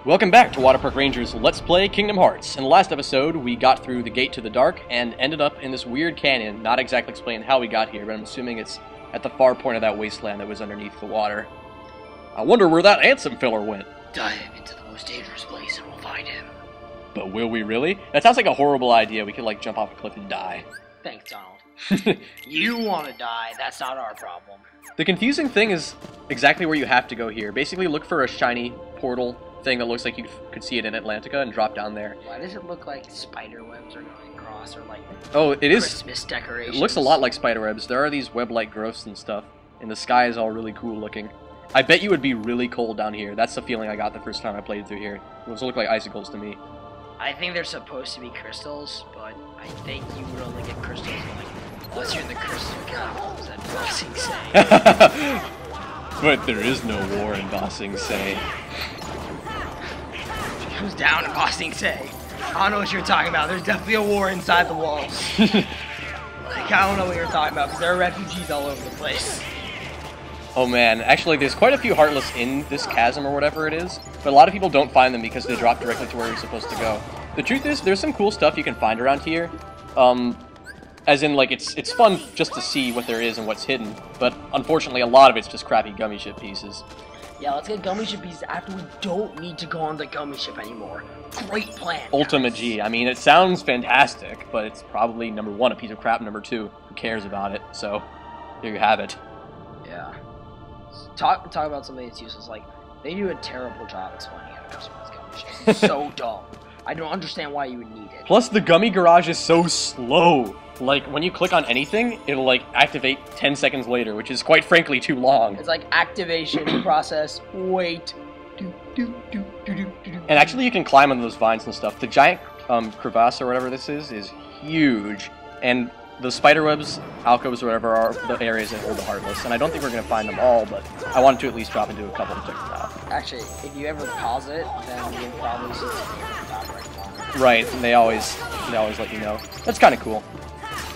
Welcome back to WaterparkRanger's Let's Play Kingdom Hearts. In the last episode, we got through the Gate to the Dark and ended up in this weird canyon. Not exactly explained how we got here, but I'm assuming it's at the far point of that wasteland that was underneath the water. I wonder where that Ansem filler went. Dive into the most dangerous place and we'll find him. But will we really? That sounds like a horrible idea. We could, like, jump off a cliff and die. Thanks, Donald. You want to die, that's not our problem. The confusing thing is exactly where you have to go here. Basically, look for a shiny portal thing that looks like you could see it in Atlantica and drop down there. Why does it look like spider webs are going across, or like Christmas decorations? It looks a lot like spider webs. There are these web-like growths and stuff, and the sky is all really cool looking. I bet you would be really cold down here. That's the feeling I got the first time I played through here. Those look like icicles to me. I think they're supposed to be crystals, but I think you would only get crystals unless you're in the crystal capital, as Bossing say. But there is no war in Bossing Say. It goes down in Bossing Say. I don't know what you're talking about. There's definitely a war inside the walls. Like, I don't know what you're talking about, because there are refugees all over the place. Oh man, actually there's quite a few Heartless in this chasm or whatever it is, but a lot of people don't find them because they drop directly to where you're supposed to go. The truth is, there's some cool stuff you can find around here. As in, like, it's fun just to see what there is and what's hidden, but unfortunately a lot of it's just crappy gummy ship pieces. Yeah, let's get gummy ship pieces after we don't need to go on the gummy ship anymore. Great plan, Ultima guys. G. I mean, it sounds fantastic, but it's probably, number one, a piece of crap, number two, who cares about it, so there you have it. Yeah. Talk about something that's useless. Like, they do a terrible job explaining how to customize gummy ship. It's so dumb. I don't understand why you would need it. Plus, the gummy garage is so slow. Like, when you click on anything, it'll, like, activate 10 seconds later, which is, quite frankly, too long. It's like activation process, wait, And actually, you can climb on those vines and stuff. The giant crevasse, or whatever this is huge. And the spiderwebs, alcoves, or whatever, are the areas that hold the Heartless. And I don't think we're going to find them all, but I wanted to at least drop into a couple to check them out. Actually, if you ever pause it, then you'll probably see something at the top right corner. Right, and they always let you know. That's kind of cool.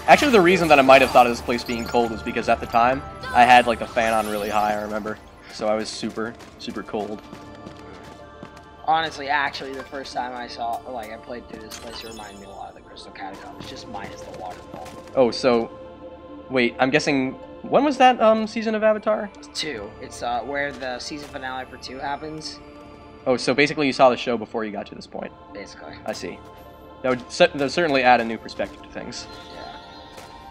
Actually, the reason that I might have thought of this place being cold was because at the time, I had, like, the fan on really high, I remember. So I was super, super cold. Honestly, actually, the first time I played through this place, it reminded me a lot of the Crystal Catacombs, just minus the waterfall. Oh, so, wait, I'm guessing, when was that, season of Avatar? It's 2. It's, where the season finale for 2 happens. Oh, so basically you saw the show before you got to this point. Basically. I see. That would certainly add a new perspective to things. Yeah.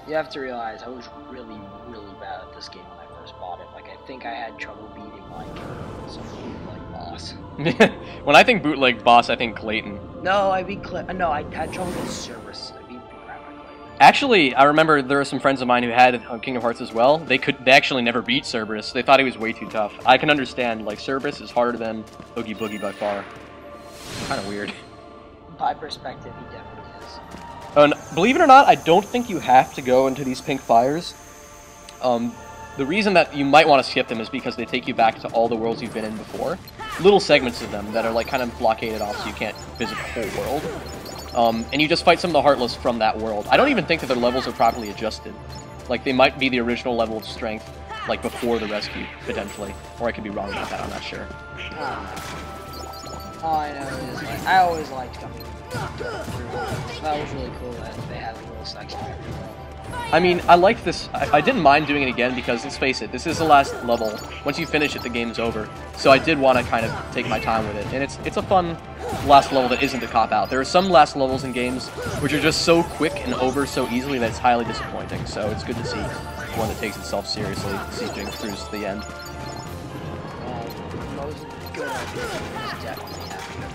You have to realize I was really, really bad at this game when I first bought it. Like, I think I had trouble beating, like, some bootleg boss. When I think bootleg boss, I think Clayton. No, I had trouble with Cerberus. I beat the crap out of Clayton. Actually, I remember there were some friends of mine who had Kingdom Hearts as well. They actually never beat Cerberus. They thought he was way too tough. I can understand, like, Cerberus is harder than Oogie Boogie by far. Kind of weird. By perspective, he definitely is. And believe it or not, I don't think you have to go into these pink fires. The reason that you might want to skip them is because they take you back to all the worlds you've been in before. Little segments of them that are, like, kind of blockaded off so you can't visit the whole world. And you just fight some of the Heartless from that world. I don't even think that their levels are properly adjusted. Like, they might be the original level of strength, like, before the rescue, potentially. Or I could be wrong about that, I'm not sure. All I know is, like, I always liked coming through. That was really cool that they had a little section every world. I mean, I liked this. I didn't mind doing it again because, let's face it, this is the last level. Once you finish it, the game's over. So I did want to kind of take my time with it. And it's a fun last level that isn't a cop-out. There are some last levels in games which are just so quick and over so easily that it's highly disappointing. So it's good to see one that takes itself seriously, sieging through to the end. Most good ideas definitely have good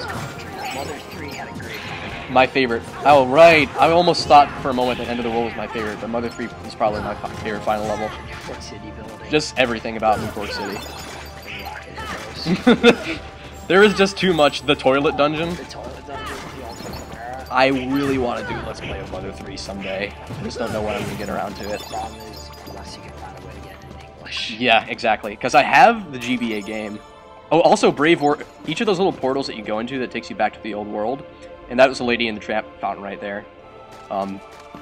commentary. Mother 3 had a great commentary. My favorite. Oh, right. I almost thought for a moment that End of the World was my favorite, but Mother 3 is probably my favorite final level. What city building? Just everything about New York City. The rocket There is just too much. The toilet dungeon. The toilet dungeon, the ultimate Chimera. I really want to do Let's Play of Mother 3 someday. I just don't know when I'm going to get around to it. The problem is, unless you can find a way to get it in English. Yeah, exactly. Because I have the GBA game. Oh, also each of those little portals that you go into that takes you back to the old world. And that was the Lady in the Tramp fountain right there. For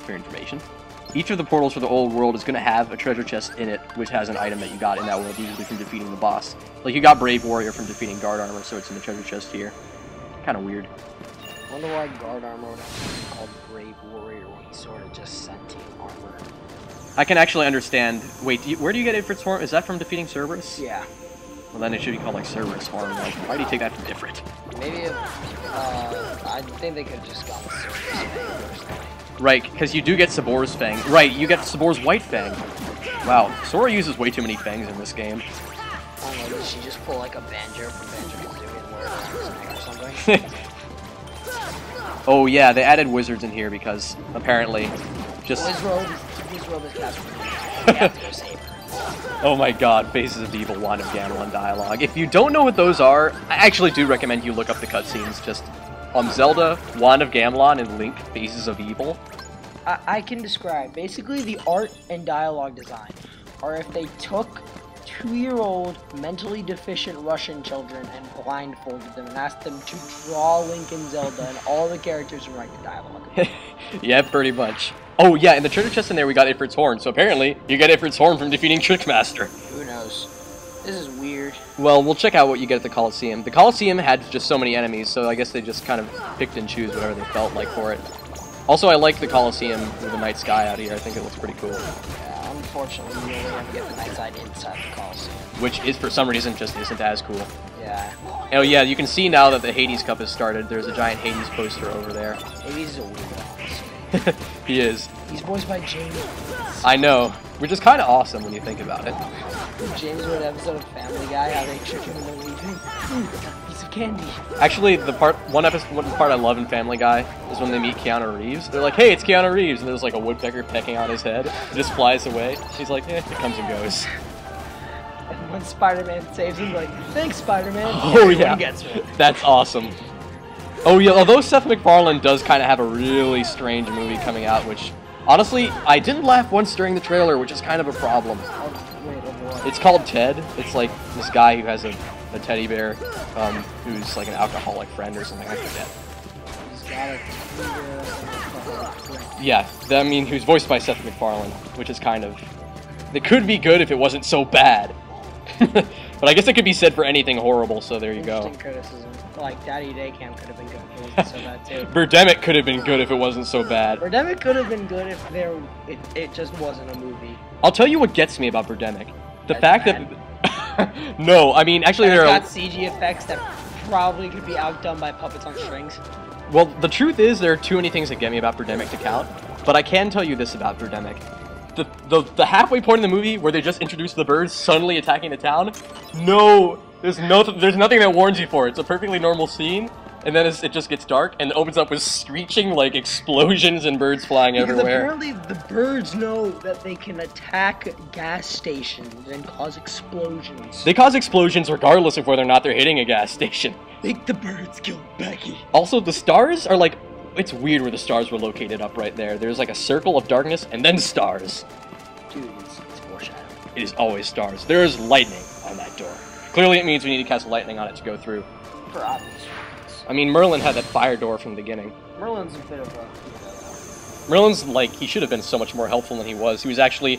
your information. Each of the portals for the old world is going to have a treasure chest in it, which has an item that you got in that world, usually from defeating the boss. Like, you got Brave Warrior from defeating Guard Armor, so it's in the treasure chest here. Kind of weird. I wonder why Guard Armor would have to be called Brave Warrior when he's sort of just sentient armor. I can actually understand... Wait, where do you get Ifrit's Horn? Is that from defeating Cerberus? Yeah. Well, then it should be called, like, Cerberus Horn. Like, why do you take that from Ifrit? Maybe, I think they could have just gone with Cerberus personally. Right, because you do get Sabor's Fang. Right, you get Sabor's White Fang. Wow, Sora uses way too many fangs in this game. I don't know, did she just pull like a Banjo from Banjo-Kazooie and wear it on his neck or something? Oh yeah, they added wizards in here because, apparently, just... Wizrobe is Catherine. We have to go save her. Oh my god, Faces of Evil, Wand of Gamelon dialogue. If you don't know what those are, I actually do recommend you look up the cutscenes. Just Zelda, Wand of Gamelon, and Link, Faces of Evil. I can describe. Basically, the art and dialogue design are if they took 2-year-old mentally deficient Russian children and blindfolded them and asked them to draw Link and Zelda and all the characters and write the dialogue. Yeah, pretty much. Oh yeah, in the treasure chest in there we got Ifrit's Horn, so apparently you get Ifrit's Horn from defeating Trickmaster. Who knows? This is weird. Well, we'll check out what you get at the Colosseum. The Colosseum had just so many enemies, so I guess they just kind of picked and choose whatever they felt like for it. Also, I like the Colosseum with the night sky out here. I think it looks pretty cool. Yeah, unfortunately, you only have to get the night side inside the Colosseum. Which is, for some reason, just isn't as cool. Yeah. Oh yeah, you can see now that the Hades Cup has started. There's a giant Hades poster over there. Hades is a weirdo, honestly. He is. He's voiced by James. I know, which is kind of awesome when you think about it. James wrote an episode of Family Guy, how they trick him into leaving. Ooh, piece of candy. Actually, one part I love in Family Guy is when they meet Keanu Reeves. They're like, hey, it's Keanu Reeves, and there's like a woodpecker pecking on his head. It just flies away. He's like, it comes and goes. And when Spider-Man saves him, like, thanks, Spider-Man. Oh yeah, gets me. That's awesome. Oh yeah, although Seth MacFarlane does kind of have a really strange movie coming out, which, honestly, I didn't laugh once during the trailer, which is kind of a problem. It's called Ted. It's like this guy who has a teddy bear, who's like an alcoholic friend or something, I forget. Yeah, I mean, who's voiced by Seth MacFarlane, which is kind of... It could be good if it wasn't so bad. But I guess it could be said for anything horrible, so there you go. Interesting criticism. Like, Daddy Daycam could have been good if it wasn't so bad, too. Birdemic could have been good if it wasn't so bad. Birdemic could have been good if it just wasn't a movie. I'll tell you what gets me about Birdemic. The fact that... No, I mean, actually there are... It's got CG effects that probably could be outdone by puppets on strings. Well, the truth is there are too many things that get me about Birdemic to count, but I can tell you this about Birdemic. The halfway point in the movie where they just introduce the birds suddenly attacking the town, no, there's nothing that warns you for it. It's a perfectly normal scene, and then it just gets dark and it opens up with screeching, like, explosions and birds flying everywhere. Apparently the birds know that they can attack gas stations and cause explosions. They cause explosions regardless of whether or not they're hitting a gas station. Make the birds kill Becky. Also, the stars are like... It's weird where the stars were located up right there. There's like a circle of darkness and then stars. Dude, it's foreshadowing. It is always stars. There is lightning on that door. Clearly it means we need to cast lightning on it to go through. For obvious reasons. I mean, Merlin had that fire door from the beginning. Merlin's a bit of a... Merlin's, like, he should have been so much more helpful than he was. He was actually...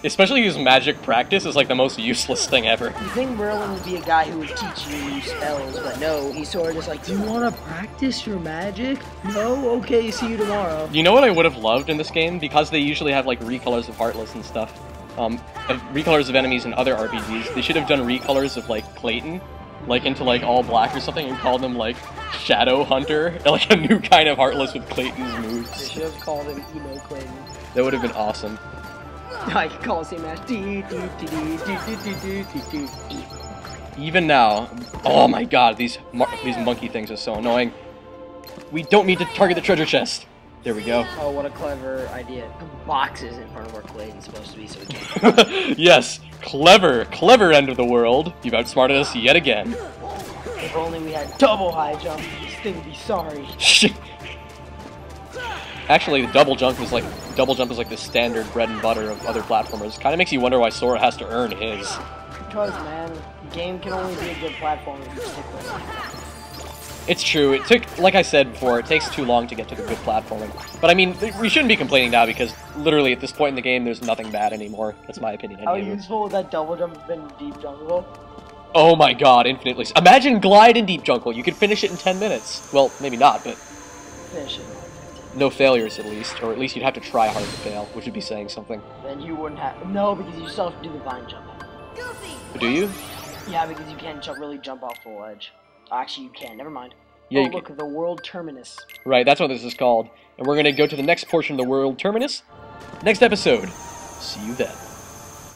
Especially his magic practice is like the most useless thing ever. You think Merlin would be a guy who would teach you new spells, but no, he's sort of just like, do you want to practice your magic? No? Okay, see you tomorrow. You know what I would have loved in this game? Because they usually have like recolors of Heartless and stuff. Recolors of enemies in other RPGs. They should have done recolors of like Clayton, like into like all black or something, and called him like Shadow Hunter, like a new kind of Heartless with Clayton's moves. They should have called him Emo Clayton. That would have been awesome. I could call it match. Even now, oh my god, these monkey things are so annoying. We don't need to target the treasure chest. There we go. Oh, what a clever idea. The box is in front of where Clayton's supposed to be, so we can't. Yes, clever end of the world. You've outsmarted us yet again. If only we had double high jump, this thing would be sorry. Actually, the double jump is like the standard bread and butter of other platformers. Kind of makes you wonder why Sora has to earn his. Because, man, the game can only be a good platform if you stick with it. It's true. It took, like I said before, it takes too long to get to the good platforming. But I mean, we shouldn't be complaining now because literally at this point in the game, there's nothing bad anymore. That's my opinion. How useful would that double jump have been in Deep Jungle? Oh my god, infinitely. Imagine Glide in Deep Jungle. You could finish it in 10 minutes. Well, maybe not, but... Finish it. No failures, at least. Or at least you'd have to try hard to fail, which would be saying something. Then you wouldn't have... No, because you still have to do the vine jump. Do you? Yeah, because you can't really jump off the ledge. Actually, you can. Never mind. Yeah, oh, look, the World Terminus. Right, that's what this is called. And we're going to go to the next portion of the World Terminus. Next episode. See you then.